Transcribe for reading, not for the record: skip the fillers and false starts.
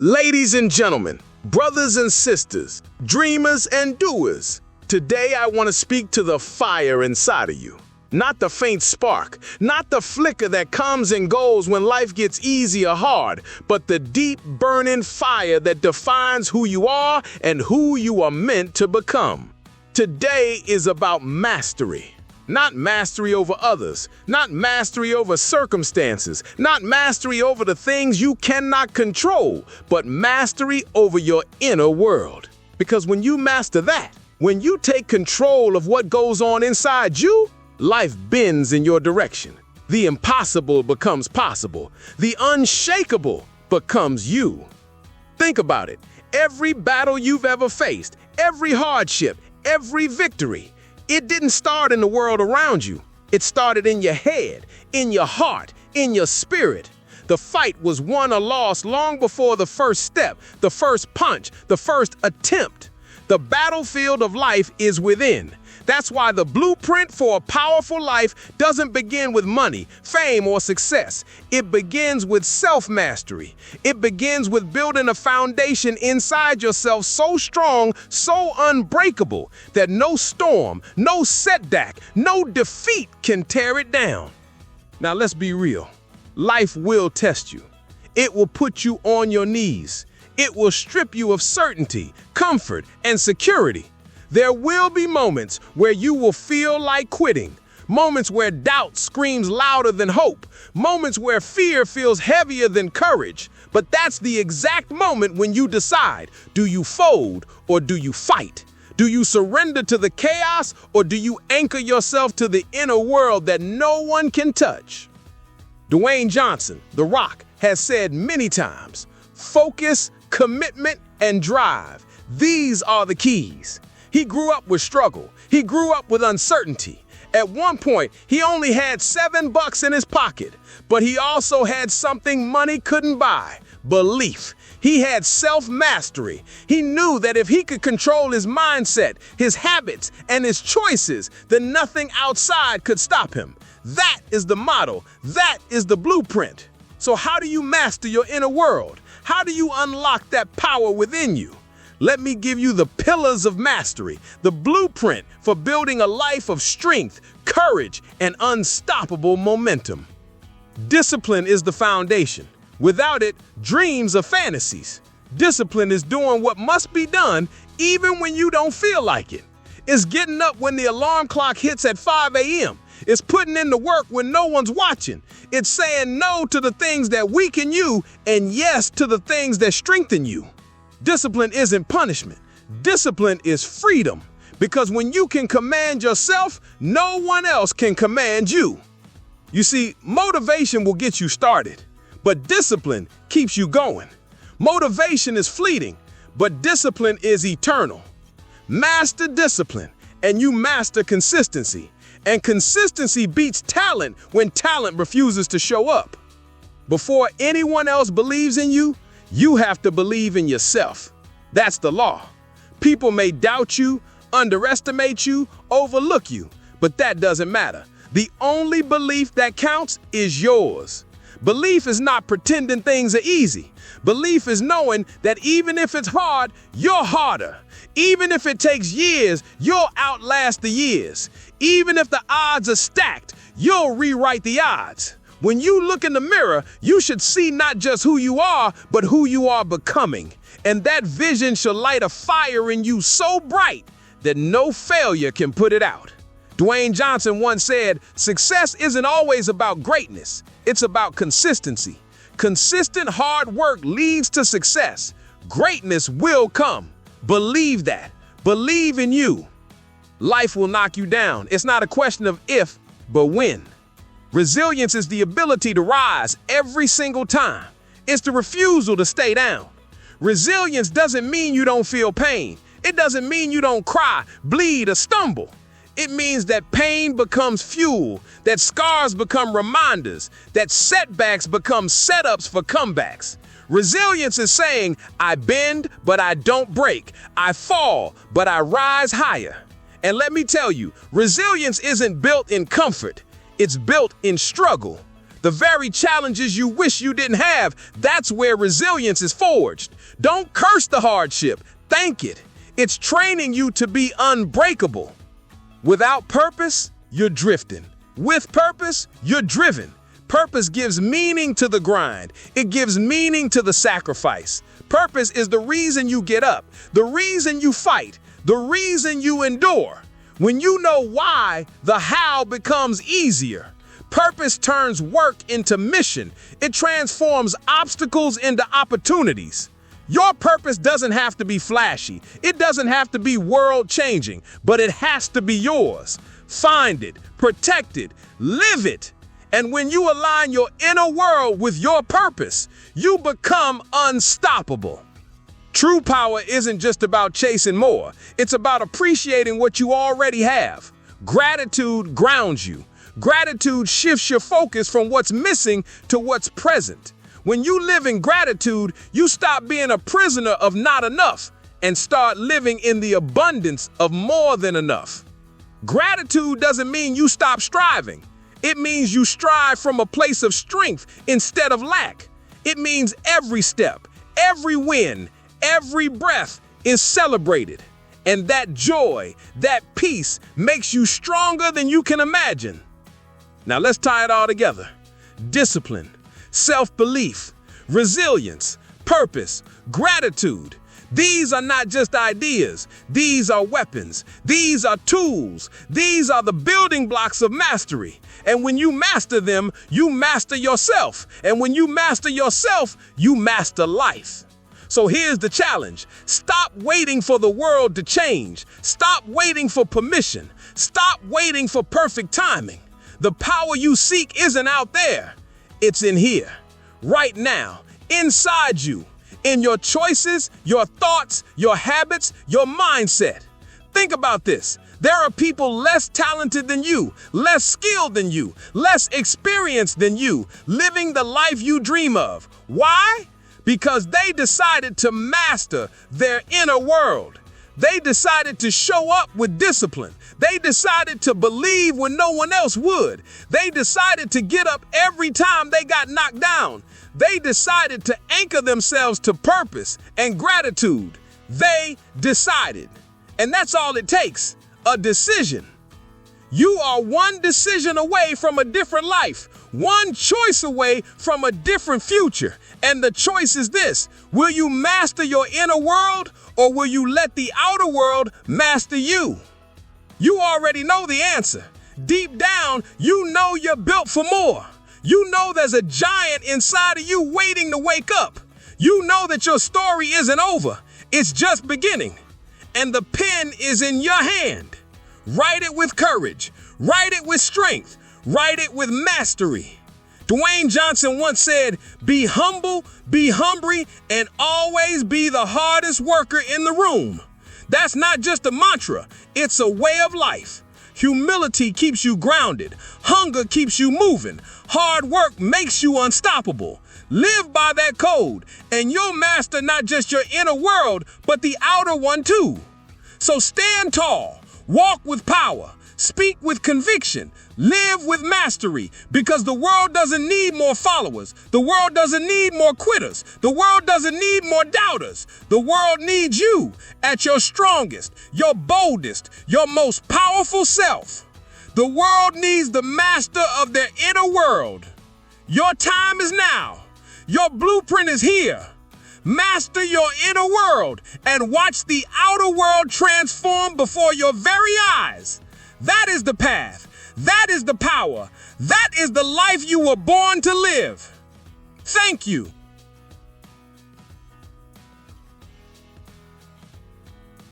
Ladies and gentlemen, brothers and sisters, dreamers and doers, today I want to speak to the fire inside of you. Not the faint spark, not the flicker that comes and goes when life gets easy or hard, but the deep burning fire that defines who you are and who you are meant to become. Today is about mastery. Not mastery over others, not mastery over circumstances, not mastery over the things you cannot control, but mastery over your inner world. Because when you master that, when you take control of what goes on inside you, life bends in your direction. The impossible becomes possible. The unshakable becomes you. Think about it. Every battle you've ever faced, every hardship, every victory, it didn't start in the world around you. It started in your head, in your heart, in your spirit. The fight was won or lost long before the first step, the first punch, the first attempt. The battlefield of life is within. That's why the blueprint for a powerful life doesn't begin with money, fame, or success. It begins with self-mastery. It begins with building a foundation inside yourself so strong, so unbreakable, that no storm, no setback, no defeat can tear it down. Now let's be real. Life will test you. It will put you on your knees. It will strip you of certainty, comfort, and security. There will be moments where you will feel like quitting, moments where doubt screams louder than hope, moments where fear feels heavier than courage. But that's the exact moment when you decide, do you fold or do you fight? Do you surrender to the chaos or do you anchor yourself to the inner world that no one can touch? Dwayne Johnson, The Rock, has said many times, focus, commitment, and drive. These are the keys. He grew up with struggle. He grew up with uncertainty. At one point, he only had $7 in his pocket, but he also had something money couldn't buy: belief. He had self-mastery. He knew that if he could control his mindset, his habits, and his choices, then nothing outside could stop him. That is the model. That is the blueprint. So how do you master your inner world? How do you unlock that power within you? Let me give you the pillars of mastery, the blueprint for building a life of strength, courage, and unstoppable momentum. Discipline is the foundation. Without it, dreams are fantasies. Discipline is doing what must be done even when you don't feel like it. It's getting up when the alarm clock hits at 5 a.m. It's putting in the work when no one's watching. It's saying no to the things that weaken you and yes to the things that strengthen you. Discipline isn't punishment. Discipline is freedom. Because when you can command yourself, no one else can command you. You see, motivation will get you started, but discipline keeps you going. Motivation is fleeting, but discipline is eternal. Master discipline, and you master consistency. And consistency beats talent when talent refuses to show up. Before anyone else believes in you, you have to believe in yourself. That's the law. People may doubt you, underestimate you, overlook you, but that doesn't matter. The only belief that counts is yours. Belief is not pretending things are easy. Belief is knowing that even if it's hard, you're harder. Even if it takes years, you'll outlast the years. Even if the odds are stacked, you'll rewrite the odds. When you look in the mirror, you should see not just who you are, but who you are becoming. And that vision shall light a fire in you so bright that no failure can put it out. Dwayne Johnson once said, success isn't always about greatness. It's about consistency. Consistent hard work leads to success. Greatness will come. Believe that. Believe in you. Life will knock you down. It's not a question of if, but when. Resilience is the ability to rise every single time. It's the refusal to stay down. Resilience doesn't mean you don't feel pain. It doesn't mean you don't cry, bleed, or stumble. It means that pain becomes fuel, that scars become reminders, that setbacks become setups for comebacks. Resilience is saying, I bend, but I don't break. I fall, but I rise higher. And let me tell you, resilience isn't built in comfort. It's built in struggle. The very challenges you wish you didn't have, that's where resilience is forged. Don't curse the hardship, thank it. It's training you to be unbreakable. Without purpose, you're drifting. With purpose, you're driven. Purpose gives meaning to the grind. It gives meaning to the sacrifice. Purpose is the reason you get up, the reason you fight, the reason you endure. When you know why, the how becomes easier. Purpose turns work into mission. It transforms obstacles into opportunities. Your purpose doesn't have to be flashy. It doesn't have to be world-changing, but it has to be yours. Find it, protect it, live it. And when you align your inner world with your purpose, you become unstoppable. True power isn't just about chasing more. It's about appreciating what you already have. Gratitude grounds you. Gratitude shifts your focus from what's missing to what's present. When you live in gratitude, you stop being a prisoner of not enough and start living in the abundance of more than enough. Gratitude doesn't mean you stop striving. It means you strive from a place of strength instead of lack. It means every step, every win, every breath is celebrated. And that joy, that peace makes you stronger than you can imagine. Now let's tie it all together. Discipline, self-belief, resilience, purpose, gratitude. These are not just ideas. These are weapons. These are tools. These are the building blocks of mastery. And when you master them, you master yourself. And when you master yourself, you master life. So here's the challenge. Stop waiting for the world to change. Stop waiting for permission. Stop waiting for perfect timing. The power you seek isn't out there. It's in here, right now, inside you. In your choices, your thoughts, your habits, your mindset. Think about this. There are people less talented than you, less skilled than you, less experienced than you, living the life you dream of. Why? Because they decided to master their inner world. They decided to show up with discipline. They decided to believe when no one else would. They decided to get up every time they got knocked down. They decided to anchor themselves to purpose and gratitude. They decided. And that's all it takes, a decision. You are one decision away from a different life, one choice away from a different future. And the choice is this: will you master your inner world, or will you let the outer world master you? You already know the answer. Deep down, you know you're built for more. You know there's a giant inside of you waiting to wake up. You know that your story isn't over. It's just beginning. And the pen is in your hand. Write it with courage. Write it with strength. Write it with mastery. Dwayne Johnson once said, "Be humble, be hungry, and always be the hardest worker in the room." That's not just a mantra, it's a way of life. Humility keeps you grounded. Hunger keeps you moving. Hard work makes you unstoppable. Live by that code, and you'll master not just your inner world, but the outer one too. So stand tall, walk with power, speak with conviction, live with mastery, because the world doesn't need more followers. The world doesn't need more quitters. The world doesn't need more doubters. The world needs you at your strongest, your boldest, your most powerful self. The world needs the master of their inner world. Your time is now. Your blueprint is here. Master your inner world and watch the outer world transform before your very eyes. That is the path. That is the power. That is the life you were born to live. Thank you